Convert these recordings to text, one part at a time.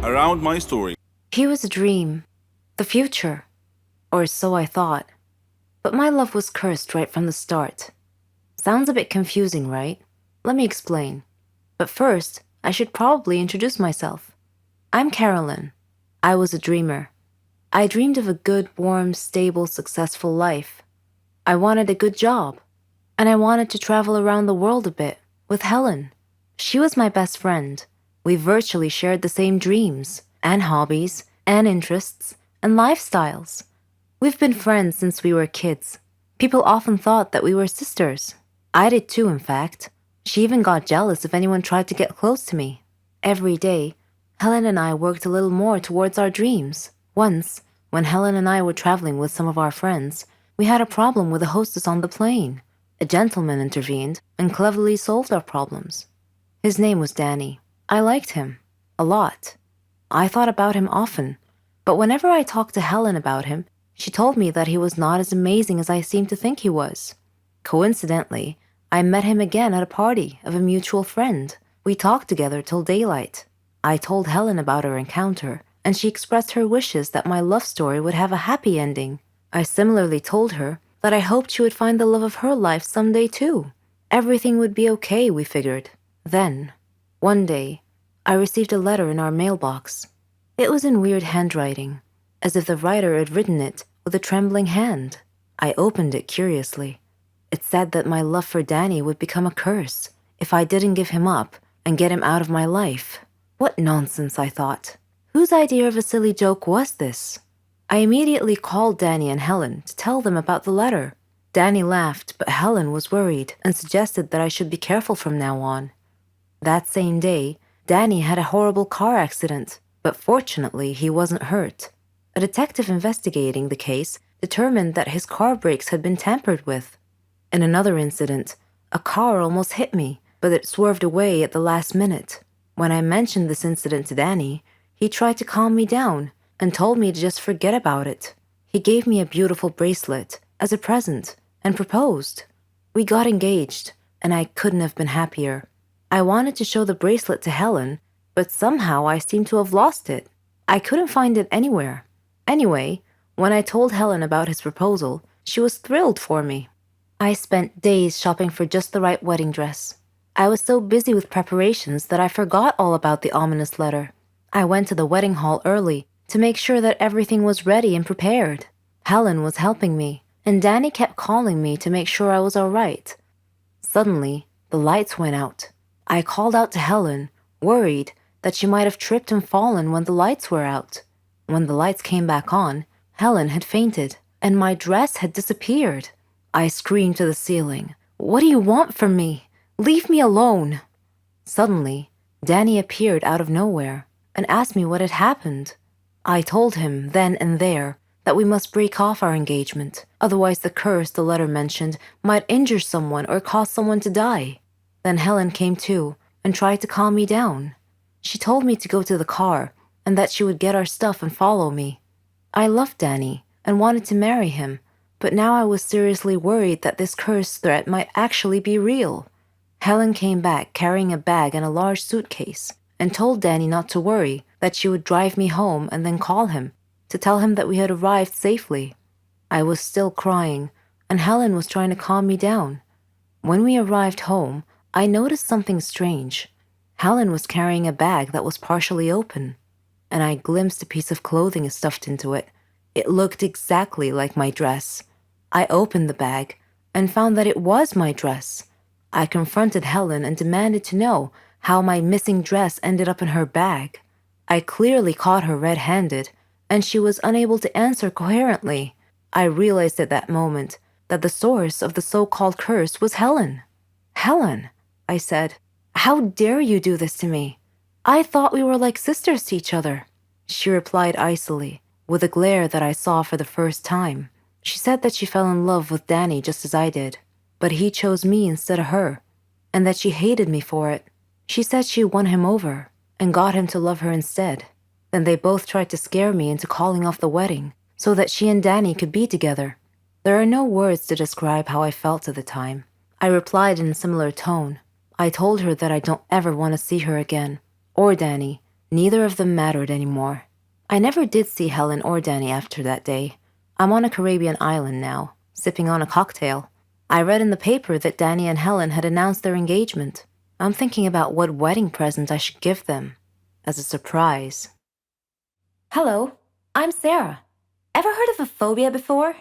around my story. He was a dream, the future, or so I thought. But my love was cursed right from the start. Sounds a bit confusing, right? Let me explain. But first, I should probably introduce myself. I'm Carolyn. I was a dreamer. I dreamed of a good, warm, stable, successful life. I wanted a good job. And I wanted to travel around the world a bit with Helen. She was my best friend. We virtually shared the same dreams, and hobbies, and interests, and lifestyles. We've been friends since we were kids. People often thought that we were sisters. I did too, in fact. She even got jealous if anyone tried to get close to me. Every day, Helen and I worked a little more towards our dreams. Once, when Helen and I were traveling with some of our friends, we had a problem with the hostess on the plane. A gentleman intervened and cleverly solved our problems. His name was Danny. I liked him. A lot. I thought about him often, but whenever I talked to Helen about him, she told me that he was not as amazing as I seemed to think he was. Coincidentally, I met him again at a party of a mutual friend. We talked together till daylight. I told Helen about our encounter, and she expressed her wishes that my love story would have a happy ending. I similarly told her that I hoped she would find the love of her life someday too. Everything would be okay, we figured. Then, one day, I received a letter in our mailbox. It was in weird handwriting, as if the writer had written it with a trembling hand. I opened it curiously. It said that my love for Danny would become a curse if I didn't give him up and get him out of my life. What nonsense, I thought. Whose idea of a silly joke was this? I immediately called Danny and Helen to tell them about the letter. Danny laughed, but Helen was worried and suggested that I should be careful from now on. That same day, Danny had a horrible car accident, but fortunately he wasn't hurt. A detective investigating the case determined that his car brakes had been tampered with. In another incident, a car almost hit me, but it swerved away at the last minute. When I mentioned this incident to Danny, he tried to calm me down and told me to just forget about it. He gave me a beautiful bracelet as a present and proposed. We got engaged, and I couldn't have been happier. I wanted to show the bracelet to Helen, but somehow I seemed to have lost it. I couldn't find it anywhere. Anyway, when I told Helen about his proposal, she was thrilled for me. I spent days shopping for just the right wedding dress. I was so busy with preparations that I forgot all about the ominous letter. I went to the wedding hall early to make sure that everything was ready and prepared. Helen was helping me, and Danny kept calling me to make sure I was all right. Suddenly, the lights went out. I called out to Helen, worried that she might have tripped and fallen when the lights were out. When the lights came back on, Helen had fainted, and my dress had disappeared. I screamed to the ceiling, "What do you want from me? Leave me alone!" Suddenly, Danny appeared out of nowhere and asked me what had happened. I told him then and there that we must break off our engagement, otherwise the curse the letter mentioned might injure someone or cause someone to die. Then Helen came too and tried to calm me down. She told me to go to the car and that she would get our stuff and follow me. I loved Danny and wanted to marry him, but now I was seriously worried that this curse threat might actually be real. Helen came back carrying a bag and a large suitcase and told Danny not to worry, that she would drive me home and then call him to tell him that we had arrived safely. I was still crying, and Helen was trying to calm me down. When we arrived home, I noticed something strange. Helen was carrying a bag that was partially open, and I glimpsed a piece of clothing stuffed into it. It looked exactly like my dress. I opened the bag and found that it was my dress. I confronted Helen and demanded to know how my missing dress ended up in her bag. I clearly caught her red-handed, and she was unable to answer coherently. I realized at that moment that the source of the so-called curse was Helen. "Helen," I said, "how dare you do this to me? I thought we were like sisters to each other." She replied icily, with a glare that I saw for the first time. She said that she fell in love with Danny just as I did, but he chose me instead of her, and that she hated me for it. She said she won him over and got him to love her instead. Then they both tried to scare me into calling off the wedding so that she and Danny could be together. There are no words to describe how I felt at the time. I replied in a similar tone. I told her that I don't ever want to see her again, or Danny, Neither of them mattered anymore. I never did see Helen or Danny after that day. I'm on a Caribbean island now, sipping on a cocktail. I read in the paper that Danny and Helen had announced their engagement. I'm thinking about what wedding present I should give them as a surprise. Hello, I'm Sarah. Ever heard of a phobia before?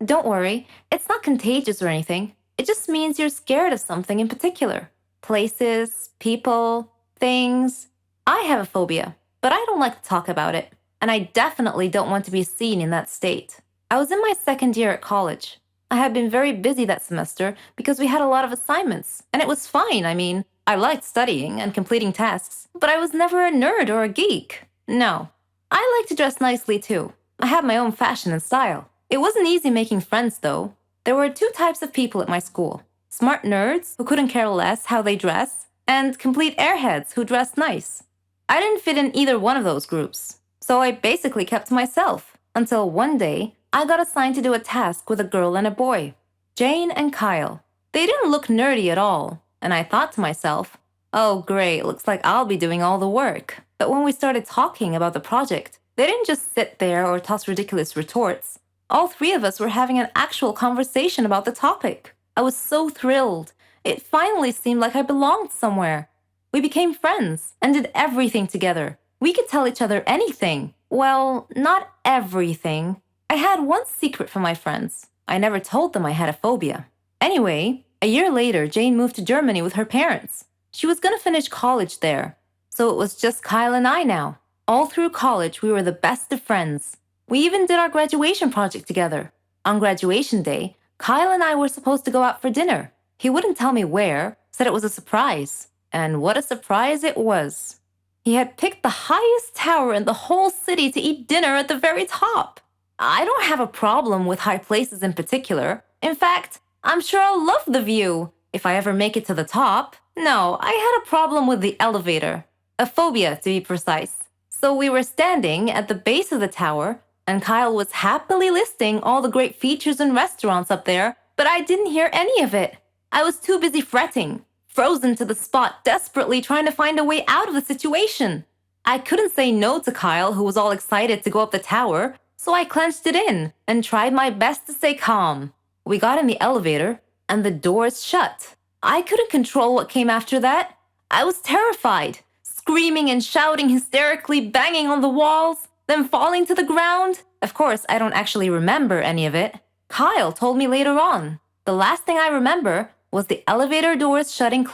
Don't worry, it's not contagious or anything. It just means you're scared of something in particular. Places, people, things. I have a phobia, but I don't like to talk about it, and I definitely don't want to be seen in that state. I was in my second year at college. I had been very busy that semester because we had a lot of assignments, and it was fine. I mean, I liked studying and completing tasks, but I was never a nerd or a geek. No. I like to dress nicely too. I have my own fashion and style. It wasn't easy making friends, though. There were two types of people at my school: smart nerds who couldn't care less how they dress, and complete airheads who dressed nice. I didn't fit in either one of those groups, so I basically kept to myself until one day I got assigned to do a task with a girl and a boy, Jane and Kyle. They didn't look nerdy at all, and I thought to myself, oh great, looks like I'll be doing all the work. But when we started talking about the project, they didn't just sit there or toss ridiculous retorts. All three of us were having an actual conversation about the topic. I was so thrilled. It finally seemed like I belonged somewhere. We became friends and did everything together. We could tell each other anything. Well, not everything. I had one secret from my friends. I never told them I had a phobia. Anyway, a year later, Jane moved to Germany with her parents. She was going to finish college there. So it was just Kyle and I now. All through college, we were the best of friends. We even did our graduation project together. On graduation day, Kyle and I were supposed to go out for dinner. He wouldn't tell me where, said it was a surprise. And what a surprise it was. He had picked the highest tower in the whole city to eat dinner at the very top. I don't have a problem with high places in particular. In fact, I'm sure I'll love the view if I ever make it to the top. No, I had a problem with the elevator. A phobia, to be precise. So we were standing at the base of the tower, and Kyle was happily listing all the great features and restaurants up there, but I didn't hear any of it. I was too busy fretting, frozen to the spot, desperately trying to find a way out of the situation. I couldn't say no to Kyle, who was all excited to go up the tower, so I clenched it in and tried my best to stay calm. We got in the elevator, and the doors shut. I couldn't control what came after that. I was terrified, screaming and shouting hysterically, banging on the walls, then falling to the ground. Of course, I don't actually remember any of it. Kyle told me later on. The last thing I remember was the elevator doors shutting closed.